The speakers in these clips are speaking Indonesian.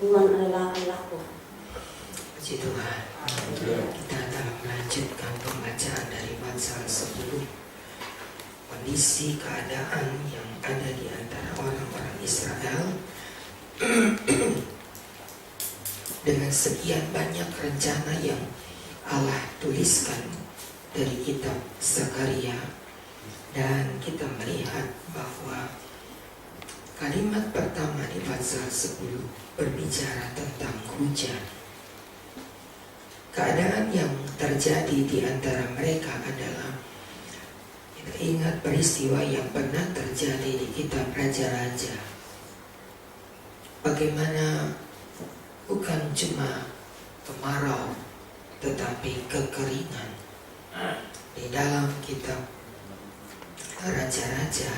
Tuhan adalah Allahku. Puji Tuhan. Kita akan melanjutkan pembacaan dari Amsal 10. Kondisi keadaan yang ada di antara orang-orang Israel dengan sekian banyak rencana yang Allah tuliskan dari kitab Zakaria, dan kita melihat bahwa kalimat pertama di pasal 10 berbicara tentang hujan. Keadaan yang terjadi di antara mereka adalah, kita ingat peristiwa yang pernah terjadi di kitab Raja-Raja. Bagaimana bukan cuma kemarau tetapi kekeringan. Di dalam kitab Raja-Raja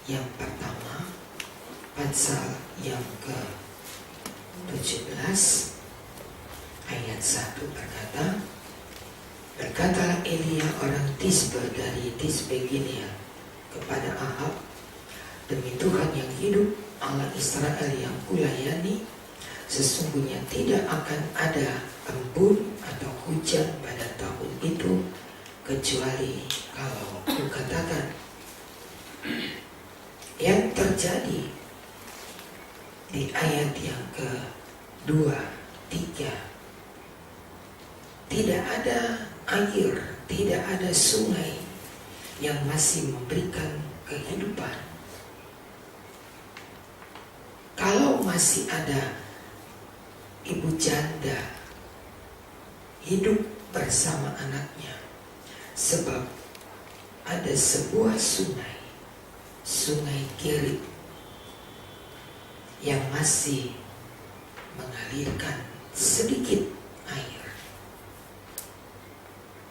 yang pertama, pasal yang ke-17 ayat 1 berkata, berkatalah Elia orang Tisbe dari Tisbe Gilead kepada Ahab, demi Tuhan yang hidup, Allah Israel yang kulayani, sesungguhnya tidak akan ada embun atau hujan pada tahun itu, kecuali kalau kukatakan. Yang terjadi di ayat yang ke-2, 3, tidak ada air, tidak ada sungai yang masih memberikan kehidupan. Kalau masih ada ibu janda hidup bersama anaknya, sebab ada sebuah sungai, Sungai Kerit, yang masih mengalirkan sedikit air.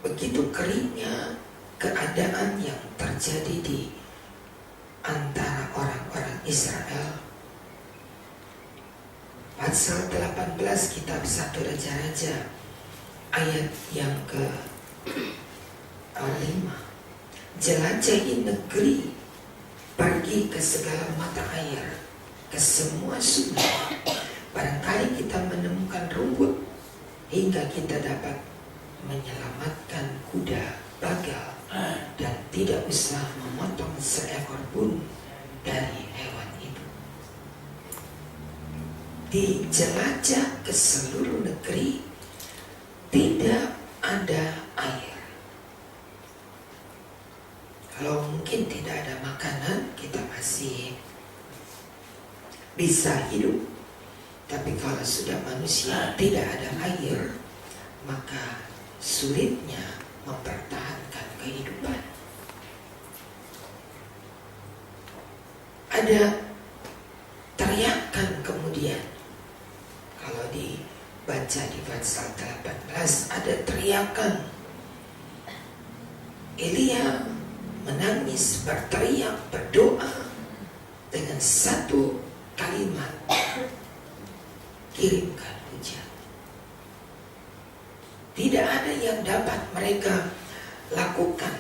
Begitu keringnya keadaan yang terjadi di antara orang-orang Israel. Pasal 18 kitab 1 Raja-Raja ayat yang ke-5, jelajahi negeri, pergi ke segala mata air, ke semua sungai. Barangkali kita menemukan rumput hingga kita dapat menyelamatkan kuda bagal dan tidak usah memotong seekor pun dari hewan itu. Dijelajah ke seluruh negeri, tidak ada air. Kalau mungkin tidak ada makanan, kita masih bisa hidup. Tapi kalau sudah manusia tidak ada air, maka sulitnya mempertahankan kehidupan. Ada teriakan kemudian. Kalau dibaca di pasal 18, ada teriakan. Elia menangis, berteriak, berdoa dengan satu kalimat, kirimkan hujan. Tidak ada yang dapat mereka lakukan,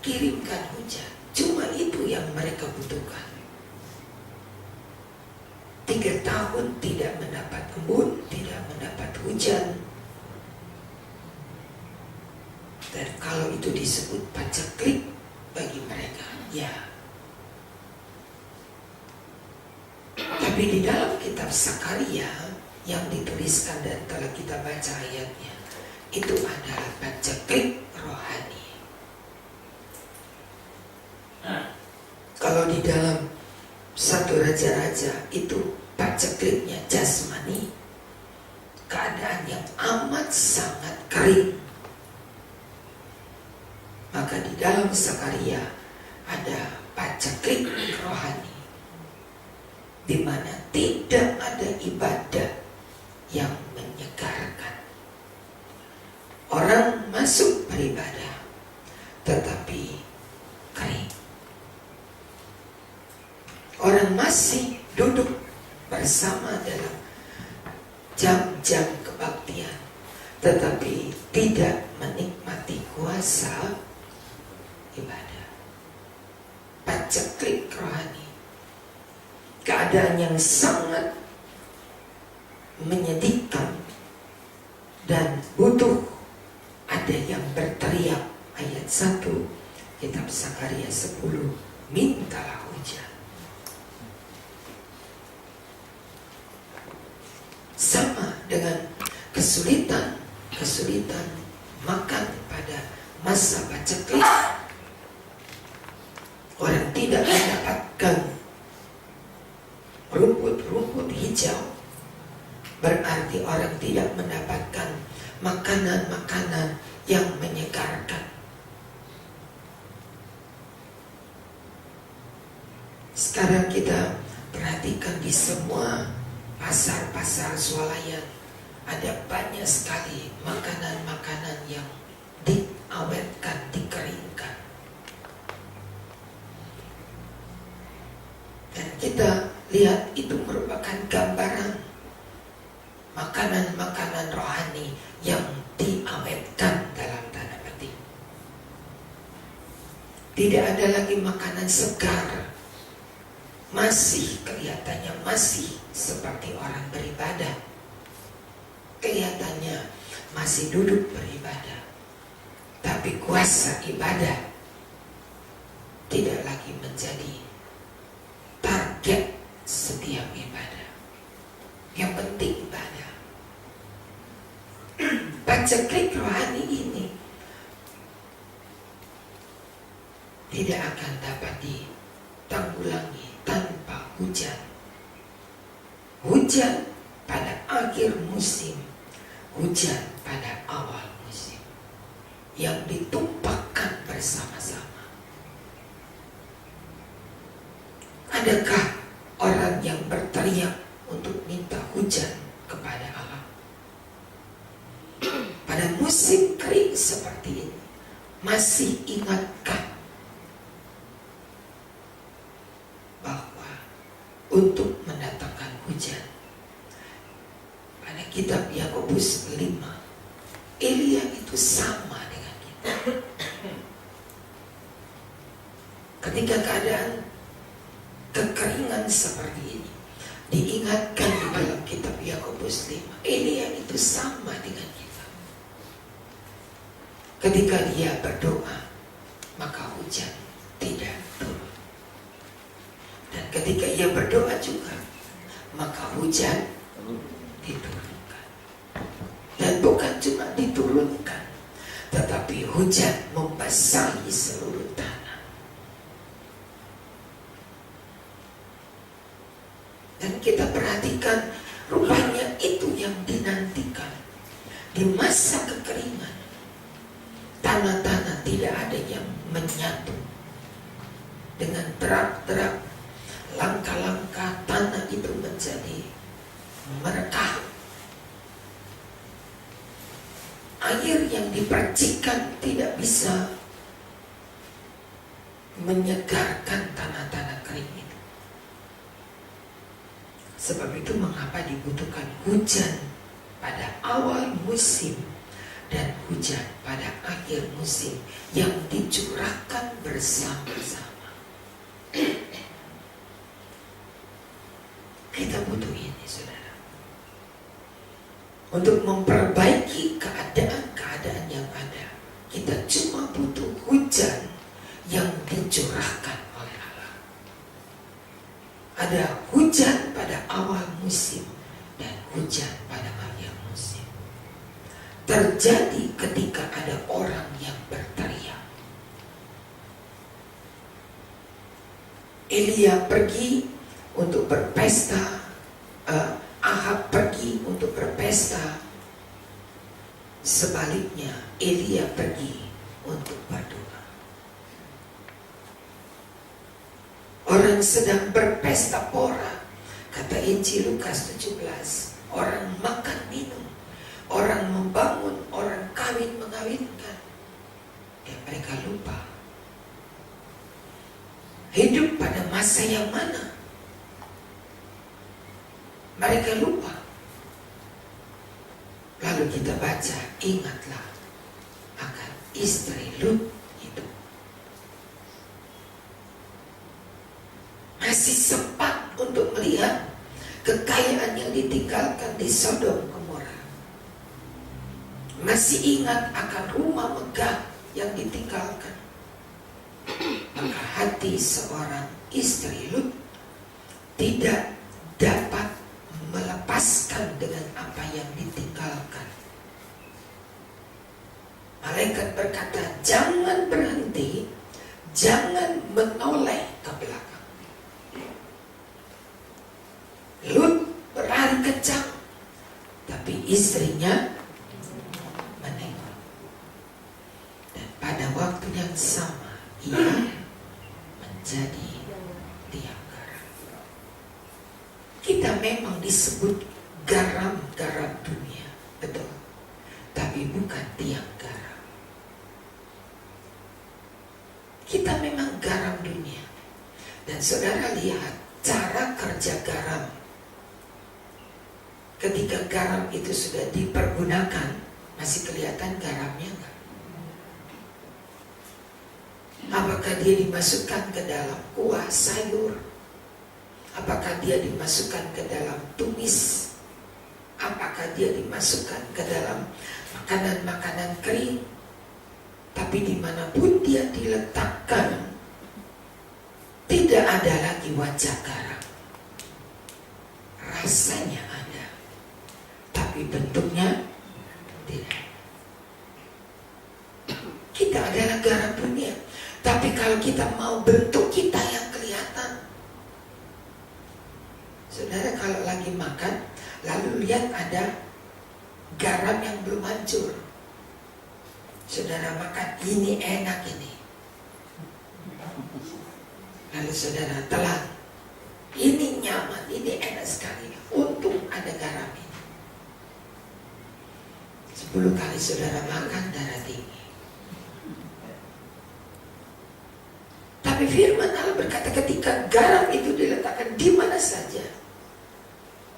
kirimkan hujan. Cuma itu yang mereka butuhkan. 3 tahun tidak mendapat embun, tidak mendapat hujan. Dan kalau itu disebut paceklik bagi mereka, ya. Tapi di dalam kitab Zakaria yang dituliskan dan telah kita baca ayatnya, itu adalah paceklik rohani. Kalau di dalam 1 Raja-Raja itu pacekliknya jasmani, keadaan yang amat sangat kering. Maka di dalam Zakaria ada paceklik rohani, di mana tidak ada ibadah yang menyegarkan. Orang masuk beribadah, tetapi kering. Orang masih duduk bersama dalam jam-jam kebaktian, tetapi tidak menikmati kuasa ibadah. Paceklik rohani. keadaan yang sangat menyedihkan dan butuh ada yang berteriak. Ayat 1 kitab Sakaria 10, mintalah hujan. Sama dengan kesulitan makan pada masa paceklik. Orang tidak mendapatkan rumput-rumput hijau, berarti orang tidak mendapatkan makanan-makanan yang menyegarkan. Sekarang kita perhatikan di semua pasar-pasar swalayan ada banyak sekali makanan-makanan yang diawetkan, dikeringkan. Dan kita lihat itu merupakan gambaran makanan-makanan rohani yang diawetkan dalam tanda petik. Tidak ada lagi makanan segar. Masih kelihatannya masih seperti orang beribadah. Kelihatannya masih duduk beribadah. Tapi kuasa ibadah tidak lagi menjadi target setiap ibadah. Yang penting ibadah. Paceklik rohani ini tidak akan dapat ditanggulangi tanpa hujan. Hujan pada akhir musim, hujan pada awal musim, yang ditumpahkan bersama-sama. Adakah orang yang berteriak untuk minta hujan kepada Allah? Pada musim kering seperti ini, masih ingatkah bahwa untuk mendatangkan hujan? Pada kitab Yakobus 5, Elia itu sama dengan kita. Ketika keadaan kekeringan seperti ini diingatkan di dalam kitab Yakobus 5, Elia itu sama dengan kita. Ketika dia berdoa, maka hujan tidak turun. Dan ketika ia berdoa juga, maka hujan diturunkan. Dan bukan cuma diturunkan, tetapi hujan membasahi seluruh tanah. Dan kita perhatikan, rupanya itu yang dinantikan. Di masa kekeringan, tanah-tanah tidak ada yang menyatu. Dengan terap-terap, langkah-langkah tanah itu menjadi merekah. Air yang dipercikan tidak bisa menyegarkan tanah-tanah kering itu. Sebab itu mengapa dibutuhkan hujan pada awal musim dan hujan pada akhir musim yang dicurahkan bersama-sama. Kita butuh ini, saudara, untuk memperbaiki keadaan-keadaan yang ada. Kita cuma butuh hujan yang dicurahkan oleh Allah. Ada hujan pada awal musim dan hujan pada akhir musim. Terjadi ketika ada orang yang berteriak. Elia pergi untuk berpesta, Ahab pergi untuk berpesta. Sebaliknya, Elia pergi untuk berdoa. Orang sedang berpesta pora, kata Injil Lukas 17. Orang makan minum, orang membangun, orang kawin mengawinkan. Mereka lupa hidup pada masa yang mana. Mereka lupa. Lalu kita baca, ingatlah akan istri Lut itu. Masih sempat untuk melihat kekayaan yang ditinggalkan di Sodom Gomora. Masih ingat akan rumah megah yang ditinggalkan. Maka hati seorang istri Lut tidak dapat melepaskan dengan apa yang ditinggalkan. Malaikat berkata, jangan berhenti, jangan menoleh ke belakang. Lut berlari kencang, tapi istrinya menengok. Dan pada waktu yang sama, ia menjadi tiang garam. Kita memang disebut garam-garam dunia, betul. Tapi bukan tiang garam. Kita memang garam dunia. Dan saudara lihat cara kerja garam. Ketika garam itu sudah dipergunakan, masih kelihatan garamnya enggak? Apakah dia dimasukkan ke dalam kuah sayur? Apakah dia dimasukkan ke dalam tumis? Apakah dia dimasukkan ke dalam makanan-makanan kering? Tapi dimanapun dia diletakkan, tidak ada lagi wajah garam. Rasanya ada, tapi bentuknya tidak. Kita adalah garam dunia. Tapi kalau kita mau bentuk kita yang kelihatan. Saudara kalau lagi makan, lalu lihat ada garam yang belum hancur. Saudara makan, ini enak ini. Lalu saudara telan, ini nyaman, ini enak sekali. Untung ada garam ini. 10 kali saudara makan, darah tinggi. Tapi firman Allah berkata ketika garam itu diletakkan di mana saja,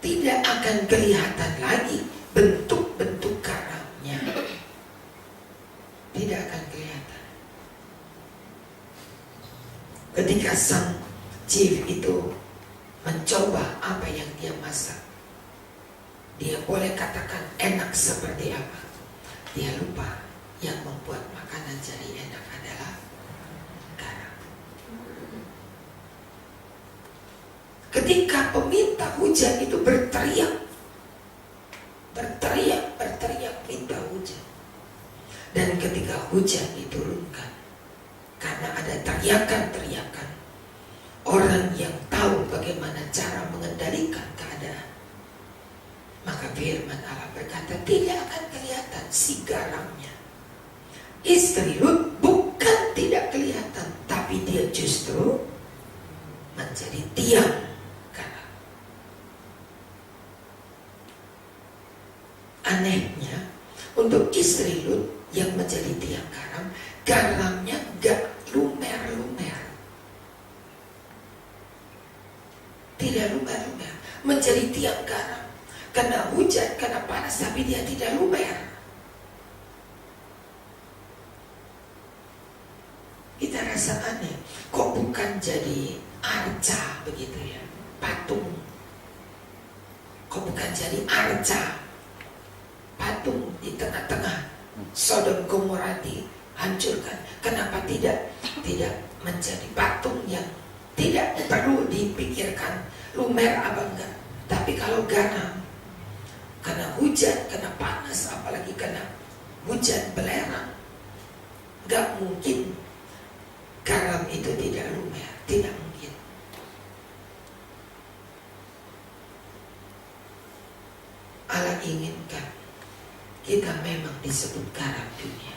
tidak akan kelihatan lagi bentuk-bentuk garamnya. Tidak akan kelihatan. Ketika sang chief itu mencoba apa yang dia masak, dia boleh katakan enak seperti apa. Dia lupa yang membuat makanan jadi enak adalah garam. Ketika peminta hujan itu berteriak minta hujan. Dan ketika hujan diturunkan, karena ada teriakan-teriakan orang yang tahu bagaimana cara mengendalikan keadaan, maka firman Allah berkata tidak akan kelihatan si garamnya. Istri Lut bukan tidak kelihatan, tapi dia justru menjadi tiang garam. Anehnya, untuk istri Lut yang menjadi tiang garam, garamnya gak lumer-lumer. Tidak lumer-lumer. Menjadi tiang garam. Kena hujan, kena panas, tapi dia tidak lumer. Kita rasa aneh. Kok bukan jadi arca begitu ya? Patung. Kok bukan jadi arca? Patung di tengah-tengah Sodom Gomora dihancurkan. Kenapa tidak menjadi patung yang tidak perlu dipikirkan lumer apa enggak? Tapi kalau garam, kena hujan, kena panas, apalagi kena hujan belerang, enggak mungkin garam itu tidak lumer, tidak mungkin. Allah inginkan kita memang disebut garam dunia,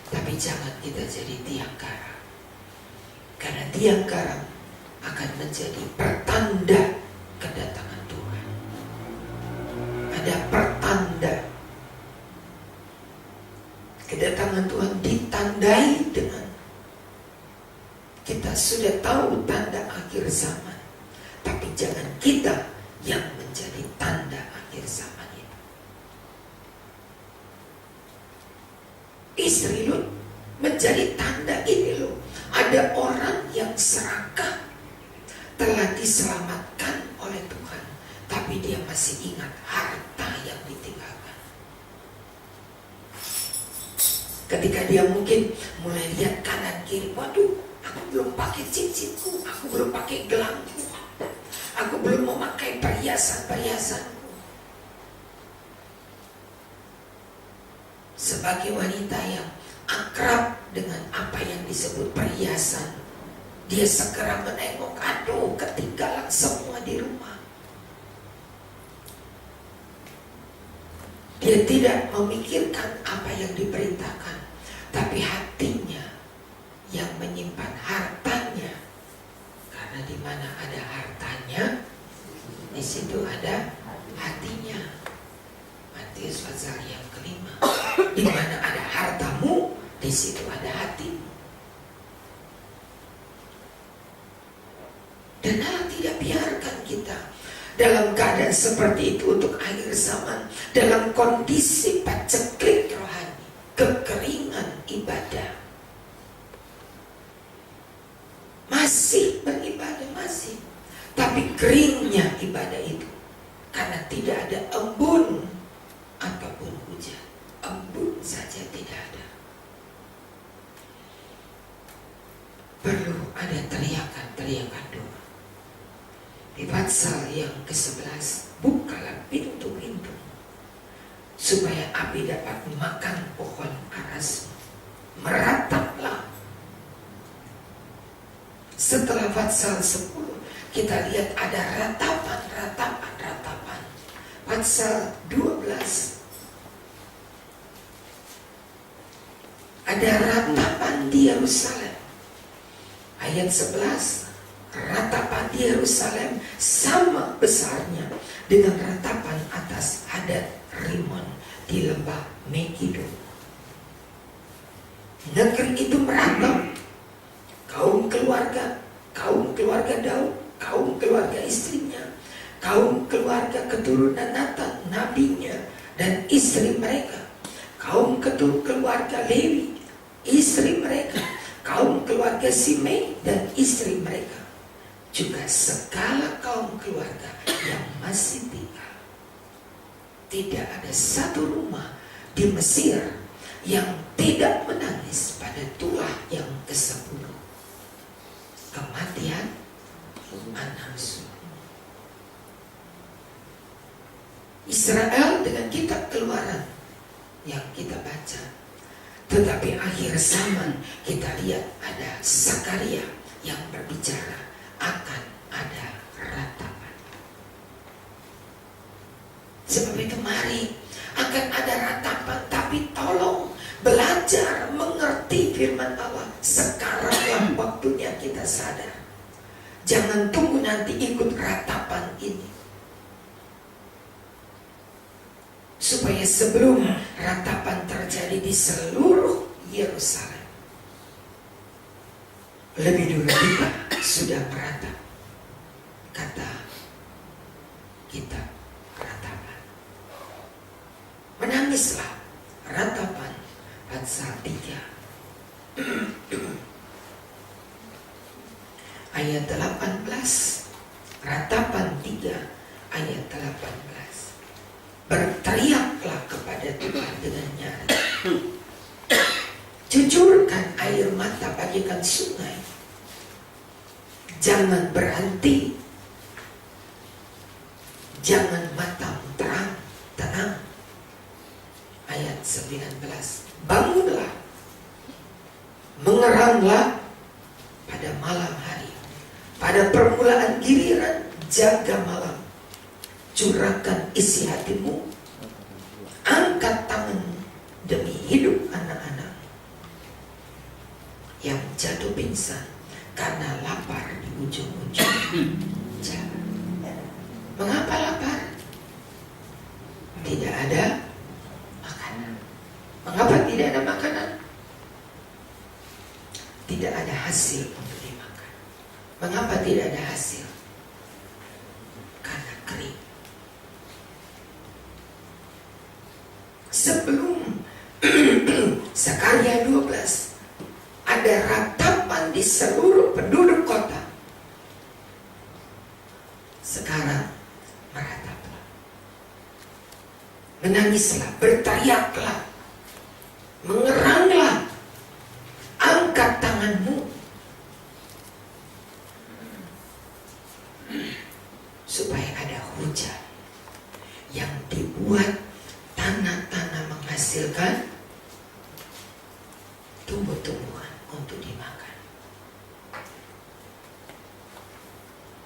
tapi jangan kita jadi tiang garam. Karena tiang garam akan menjadi pertanda kedatangan Tuhan. Ada pertanda kedatangan Tuhan ditandai dengan kita sudah tahu tanda akhir zaman, tapi jangan kita yang menjadi tanda akhir zaman itu. Istri Lut menjadi tanda ini loh. Ada orang yang serakah telah tapi dia masih ingat harta yang ditinggalkan. Ketika dia mungkin mulai lihat kanan kiri, waduh, aku belum pakai cincinku, aku belum pakai gelangku, aku belum memakai perhiasan-perhiasanku. Sebagai wanita yang akrab dengan apa yang disebut perhiasan, dia segera menengok, aduh, ketinggalan semua di rumah. Dia tidak memikirkan apa yang diperintahkan, tapi hatinya yang menyimpan hartanya. Karena di mana ada hartanya, di situ ada hatinya. Matius pasal yang kelima. Di mana ada hartamu, di situ ada hatimu. Dan Allah tidak biarkan kita dalam keadaan seperti itu untuk akhir zaman, dalam kondisi paceklik rohani, kekeringan ibadah. Masih beribadah, masih, tapi keringnya ibadah itu karena tidak ada embun ataupun hujan. Embun saja tidak ada. Perlu ada teriakan doa. Di pasal yang ke-11, bukalah pintu-pintu supaya api dapat makan pohon arasmu. Merataplah. Setelah pasal 10, kita lihat ada ratapan. Pasal 12, ada ratapan di Yerusalem. Ayat 11, ratapan di Yerusalem sama besarnya dengan ratapan atas Hadad Rimon di lembah Megido. Negeri itu meratap. Kaum keluarga Daud, kaum keluarga istrinya, kaum keluarga keturunan Natan, nabinya, dan istri mereka, kaum keluarga Lewi, istri mereka, kaum keluarga Simei dan istri mereka, juga segala kaum keluarga yang masih tinggal. Tidak ada satu rumah di Mesir yang tidak menangis pada tulah yang ke-10, kematian anak sulung. Israel dengan kitab Keluaran yang kita baca, tetapi akhir zaman kita lihat ada Zakaria yang berbicara akan ada ratapan. Sebab itu mari, akan ada ratapan, tapi tolong belajar mengerti firman Allah. Sekaranglah waktunya kita sadar. Jangan tunggu nanti ikut ratapan ini. Supaya sebelum ratapan terjadi di seluruh Yerusalem, lebih dulu kita sudah meratap. Kata kitab ratapan. Menangislah, ratapan pasal 3 ayat 18. Ratapan 3 ayat 18. Berteriaklah kepada Tuhan dengan nyaring. Cucurkan air mata bagaikan sungai. Jangan berhenti. Jangan matamu tenang. Ayat 19. Bangunlah, mengeranglah pada malam hari. Pada permulaan giliran jaga malam. Curahkan isi hatimu. Angkat tanganmu demi hidup anak-anak yang jatuh pingsan karena lapar di ujung-ujung jalan. Mengapa lapar? Tidak ada makanan. Mengapa tidak ada makanan? Tidak ada hasil untuk dimakan. Mengapa tidak ada hasil? Karena kering. Sebelum Zakaria 12, ada ratapan di seluruh penduduk kota. Sekarang meratap. menangislah, berteriaklah, mengeranglah, angkat tanganmu, supaya ada hujan yang dibuat tanah-tanah menghasilkan tumbuh-tumbuhan untuk dimakan.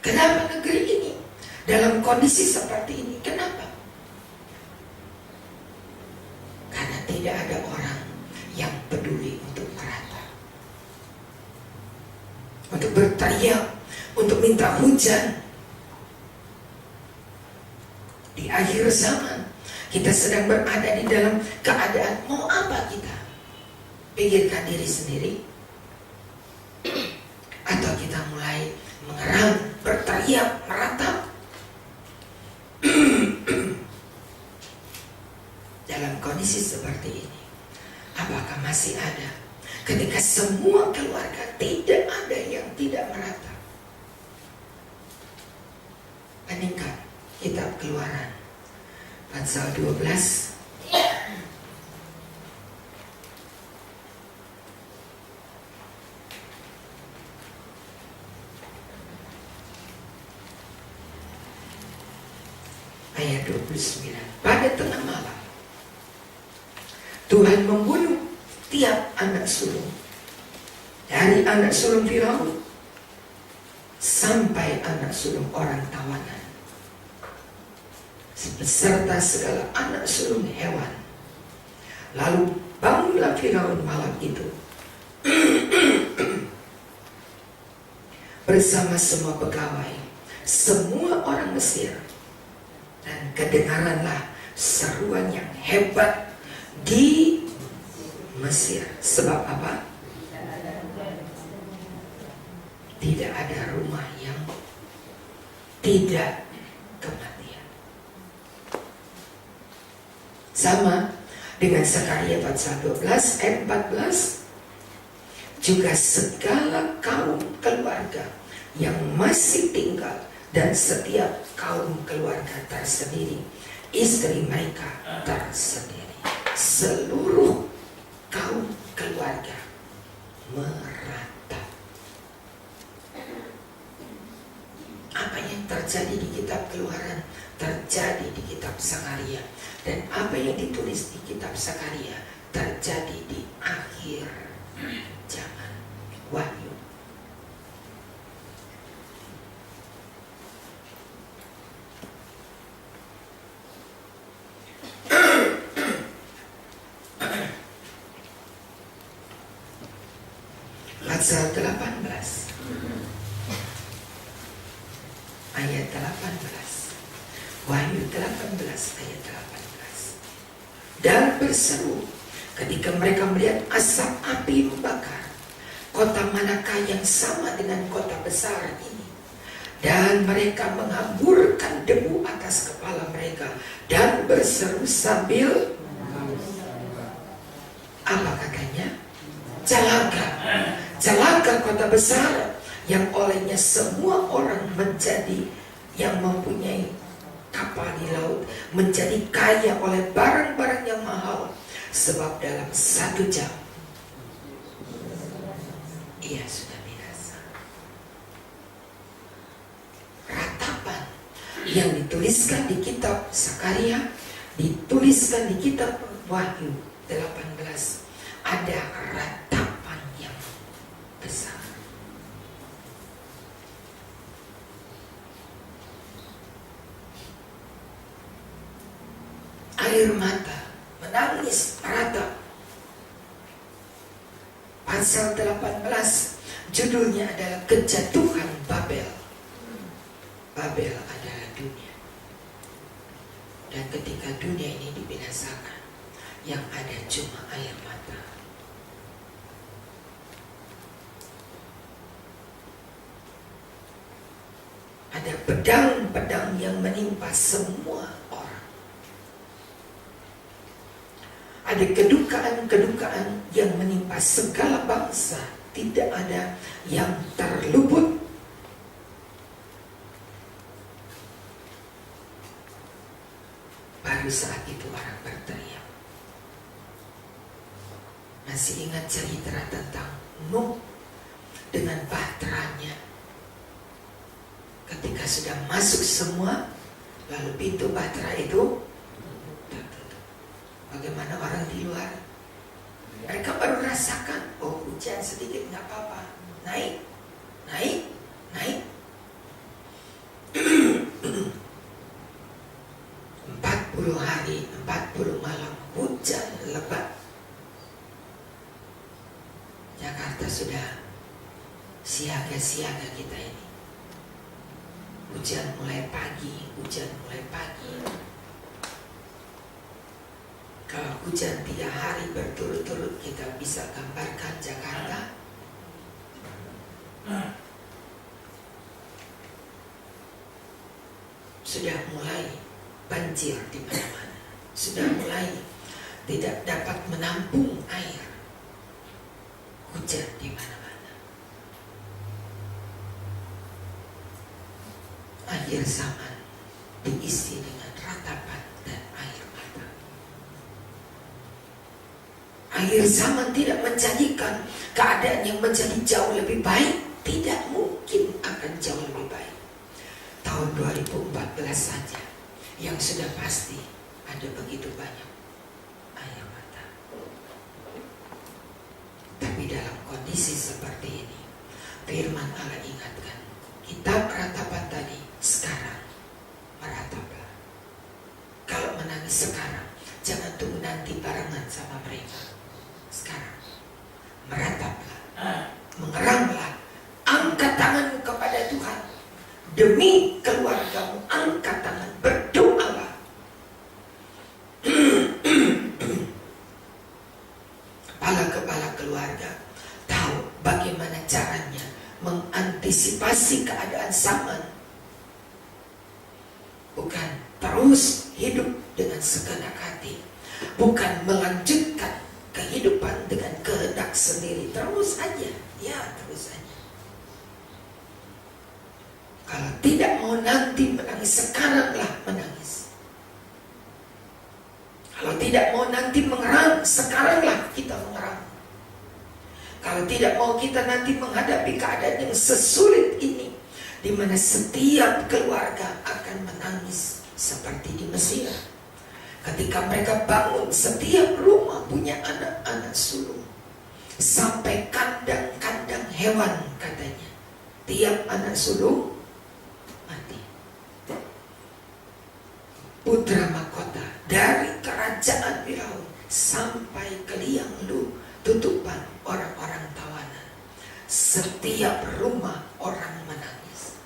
Kenapa negeri ini dalam kondisi seperti ini? Kenapa? Karena tidak ada orang yang peduli untuk merata, untuk berteriak, untuk minta hujan. Di akhir zaman kita sedang berada di dalam keadaan mau apa kita? Pikirkan diri sendiri, atau kita mulai mengerang, berteriak, meratap? Dalam kondisi seperti ini, apakah masih ada ketika semua keluarga tidak ada yang tidak meratap? Bandingkan kitab Keluaran pasal 12 ayat 29. Pada tengah malam Tuhan membunuh tiap anak sulung, dari anak sulung Firaun sampai anak sulung orang tawanan, beserta segala anak sulung hewan. Lalu bangunlah Firaun malam itu bersama semua pegawai, semua orang Mesir, dan kedengaranlah seruan yang hebat di Mesir. Sebab apa? Tidak ada rumah yang tidak kematian. Sama dengan Sakaria pasal 12 ayat 14. Juga segala kaum keluarga yang masih tinggal dan setiap kaum keluarga tersendiri, istri mereka tersendiri, seluruh kaum keluarga meratap. Apa yang terjadi di kitab Keluaran terjadi di kitab Sakaria, dan apa yang ditulis di kitab Sakaria terjadi di akhir zaman. Wahyu. Pasal 18 ayat 18. Wahyu 18 ayat 18. Dan berseru ketika mereka melihat asap api membakar, kota manakah yang sama dengan kota besar ini? Dan mereka menghamburkan debu atas kepala mereka dan berseru sambil, apa katanya? Celaka, celaka kota besar yang olehnya semua orang menjadi, yang mempunyai kapal di laut, menjadi kaya oleh barang-barang yang mahal. Sebab dalam 1 jam ia sudah binasa. Ratapan yang dituliskan di kitab Sakaria, dituliskan di kitab Wahyu 18, ada ratapan yang besar. Air mata, menangis, meratap. Pasal 18 judulnya adalah kejatuhan Babel. Babel adalah dunia. Dan ketika dunia ini dibinasakan, yang ada cuma air mata. Ada pedang-pedang yang menimpa semua orang. Ada kedukaan-kedukaan yang menimpa segala bangsa. Tidak ada yang terluput. Baru saat itu orang berteriak. Masih ingat cerita tentang Nuh dengan bahteranya. Ketika sudah masuk semua, lalu pintu bahtera itu tertutup. Bagaimana orang di luar? Mereka baru rasakan, oh hujan sedikit nggak apa-apa, naik, naik, naik. 40 hari, 40 malam, hujan lebat. Jakarta sudah siaga-siaga kita ini. Hujan mulai pagi, hujan mulai pagi. Kalau hujan 3 hari berturut-turut, kita bisa gambarkan Jakarta. Sudah mulai banjir di mana-mana. Sudah mulai tidak dapat menampung air. Hujan di mana-mana. Akhir zaman diisi dengan ratapan dan air mata. Akhir zaman tidak menjanjikan keadaan yang menjadi jauh lebih baik. Tidak mungkin akan jauh lebih baik. Tahun 2014 saja yang sudah pasti ada begitu banyak air mata. Tapi dalam kondisi seperti ini, firman Allah ingatkan, kitab ratapan tadi sekarang merataplah. Kalau menangis sekarang, jangan tunggu nanti barengan sama mereka. Sekarang merataplah, mengeranglah, angkat tanganmu kepada Tuhan. Demi keluargamu, angkat tangan, berdoalah. Kepala-kepala keluarga tahu bagaimana caranya mengantisipasi keadaan zaman. Bukan terus hidup dengan segenap hati, bukan melanjutkan kehidupan dengan kehendak sendiri. Terus aja, ya terus aja. Kalau tidak mau nanti menangis, sekaranglah menangis. Kalau tidak mau nanti mengerang, sekaranglah kita mengerang. Kalau tidak mau kita nanti menghadapi keadaan yang sesulit ini, di mana setiap keluarga akan menangis seperti di Mesir. Ketika mereka bangun, setiap rumah punya anak-anak sulung. Sampai kandang-kandang hewan katanya. Tiap anak sulung mati. Putra mahkota dari kerajaan Firaun sampai ke liang lu tutupan orang-orang tawanan. Setiap rumah orang menangis.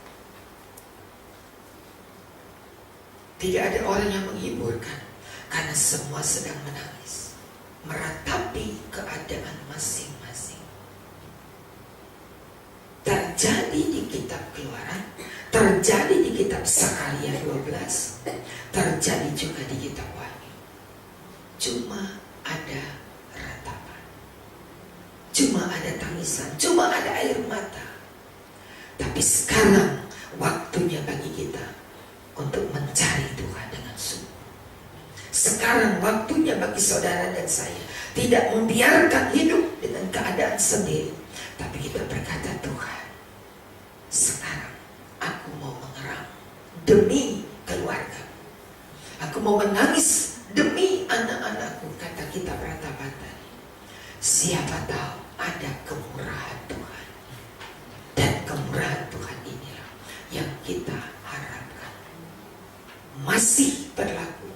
Tidak ada orang yang menghiburkan, karena semua sedang menangis, meratapi keadaan masing-masing. Terjadi di kitab Keluaran, terjadi di kitab Sakaria 12, terjadi juga di kitab Wahyu. Cuma ada ratapan, cuma ada tangisan, cuma ada air mata. Tapi sekarang waktunya bagi kita untuk mencari Tuhan dengan sungguh. Sekarang waktunya bagi saudara dan saya tidak membiarkan hidup dengan keadaan sendiri, tapi kita berkata, Tuhan, sekarang aku mau mengerang demi keluarga. Aku mau menangis demi anak-anakku, kata kitab ratapan tadi. Siapa tahu ada kemurahan Tuhan. Dan kemurahan Tuhan inilah yang kita harapkan masih berlaku